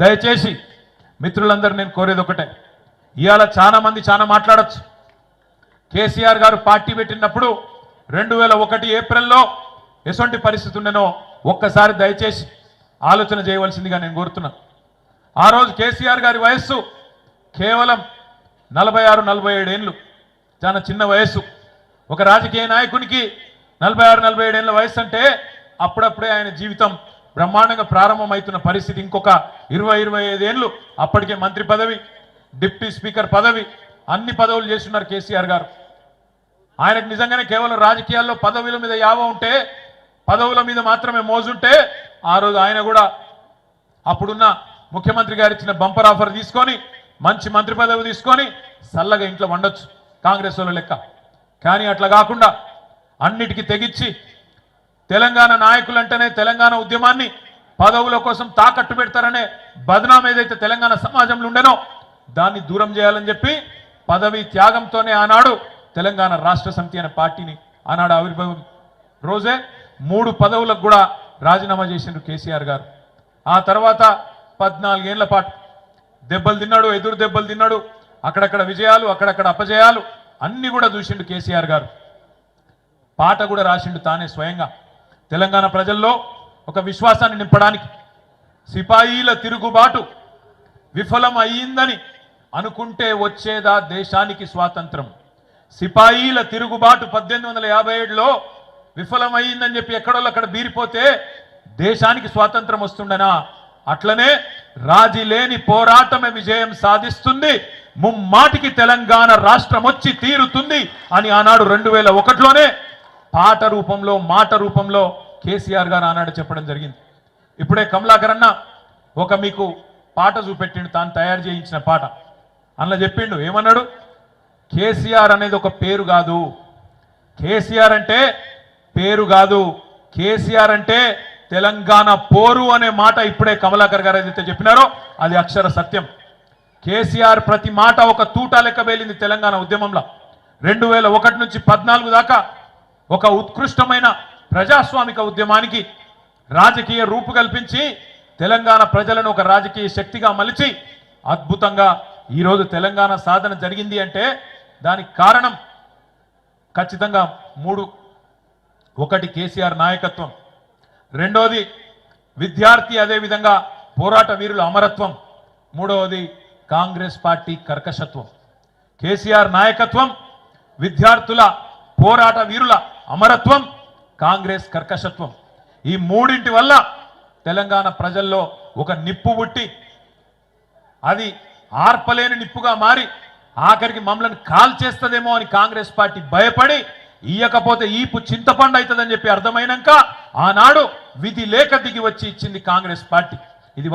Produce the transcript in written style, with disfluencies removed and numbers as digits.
దయచేసి మిత్రులందరూ నేను కోరేది ఒకటే, ఇవాళ చాలా మంది చాలా మాట్లాడచ్చు. కేసీఆర్ గారు పార్టీ పెట్టినప్పుడు 2001 ఏప్రిల్లో ఎటువంటి పరిస్థితి ఉండేనో ఒక్కసారి దయచేసి ఆలోచన చేయవలసిందిగా నేను కోరుతున్నా. ఆ రోజు కేసీఆర్ గారి వయస్సు కేవలం 46-47 ఏళ్ళు, చాలా చిన్న వయస్సు. ఒక రాజకీయ నాయకునికి 46-47 ఏళ్ళ వయసు అంటే అప్పుడప్పుడే ఆయన జీవితం బ్రహ్మాండంగా ప్రారంభమవుతున్న పరిస్థితి. ఇంకొక 20-25 ఏళ్ళు అప్పటికే మంత్రి పదవి, డిప్యూటీ స్పీకర్ పదవి, అన్ని పదవులు చేస్తున్నారు కేసీఆర్ గారు. ఆయనకు నిజంగానే కేవలం రాజకీయాల్లో పదవుల మీద యావ ఉంటే, పదవుల మీద మాత్రమే మోజుంటే ఆ రోజు ఆయన కూడా అప్పుడున్న ముఖ్యమంత్రి గారు ఇచ్చిన బంపర్ ఆఫర్ తీసుకొని మంచి మంత్రి పదవి తీసుకొని చల్లగా ఇంట్లో వండొచ్చు కాంగ్రెస్ వాళ్ళ లెక్క. కానీ అట్లా కాకుండా అన్నిటికీ తెగిచ్చి తెలంగాణ నాయకులంటేనే తెలంగాణ ఉద్యమాన్ని పదవుల కోసం తాకట్టు పెడతారనే బదనాం ఏదైతే తెలంగాణ సమాజంలో ఉండేనో దాన్ని దూరం చేయాలని చెప్పి పదవి త్యాగంతోనే ఆనాడు తెలంగాణ రాష్ట్ర సమితి అనే పార్టీని ఆనాడు ఆవిర్భావం రోజే 3 పదవులకు కూడా రాజీనామా చేసిండు కేసీఆర్ గారు. ఆ తర్వాత 14 ఏళ్ల పాటు దెబ్బలు తిన్నాడు, ఎదురు దెబ్బలు తిన్నాడు, అక్కడక్కడ విజయాలు, అక్కడక్కడ అపజయాలు అన్ని కూడా చూసిండు కేసీఆర్ గారు. పాట కూడా రాసిండు తానే స్వయంగా. తెలంగాణ ప్రజల్లో ఒక విశ్వాసాన్ని నింపడానికి సిపాయిల తిరుగుబాటు విఫలం అయ్యిందని అనుకుంటే వచ్చేదా దేశానికి స్వాతంత్రం. సిపాయిల తిరుగుబాటు 1857లో విఫలమైందని చెప్పి ఎక్కడోళ్ళు అక్కడ బీరిపోతే దేశానికి స్వాతంత్రం వస్తుండనా? అట్లనే రాజీ లేని పోరాటమే విజయం సాధిస్తుంది, ముమ్మాటికి తెలంగాణ రాష్ట్రం వచ్చి తీరుతుంది అని ఆనాడు 2001లోనే పాట రూపంలో మాట రూపంలో కేసీఆర్ గారు ఆనాడు చెప్పడం జరిగింది. ఇప్పుడే కమలాకర్ అన్న ఒక మీకు పాట చూపెట్టిండు, తాను తయారు చేయించిన పాట. అందులో చెప్పిండు, ఏమన్నాడు? కేసీఆర్ అనేది ఒక పేరు కాదు, కేసీఆర్ అంటే పేరు కాదు, కేసీఆర్ అంటే తెలంగాణ పోరు అనే మాట ఇప్పుడే కమలాకర్ గారు ఏదైతే చెప్పినారో అది అక్షర సత్యం. కేసీఆర్ ప్రతి మాట ఒక తూటా లెక్క వేలింది తెలంగాణ ఉద్యమంలో. 2001 నుంచి 14 దాకా ఒక ఉత్కృష్టమైన ప్రజాస్వామిక ఉద్యమానికి రాజకీయ రూపు కల్పించి తెలంగాణ ప్రజలను ఒక రాజకీయ శక్తిగా మలిచి అద్భుతంగా ఈరోజు తెలంగాణ సాధన జరిగింది అంటే దానికి కారణం ఖచ్చితంగా 3. ఒకటి కేసీఆర్ నాయకత్వం, రెండోది విద్యార్థి అదేవిధంగా పోరాట వీరుల అమరత్వం, మూడవది కాంగ్రెస్ పార్టీ కర్కశత్వం. కేసీఆర్ నాయకత్వం, విద్యార్థుల పోరాట వీరుల అమరత్వం, కాంగ్రెస్ కర్కశత్వం, ఈ మూడింటి వల్ల తెలంగాణ ప్రజల్లో ఒక నిప్పు పుట్టి అది ఆర్పలేని నిప్పుగా మారి ఆఖరికి మమ్మల్ని కాల్చేస్తుందేమో అని కాంగ్రెస్ పార్టీ భయపడి ఇయ్యకపోతే ఈపు చింతపండు అవుతుందని చెప్పి అర్థమైనాక ఆనాడు విధి లేక దిగి వచ్చి ఇచ్చింది కాంగ్రెస్ పార్టీ. ఇది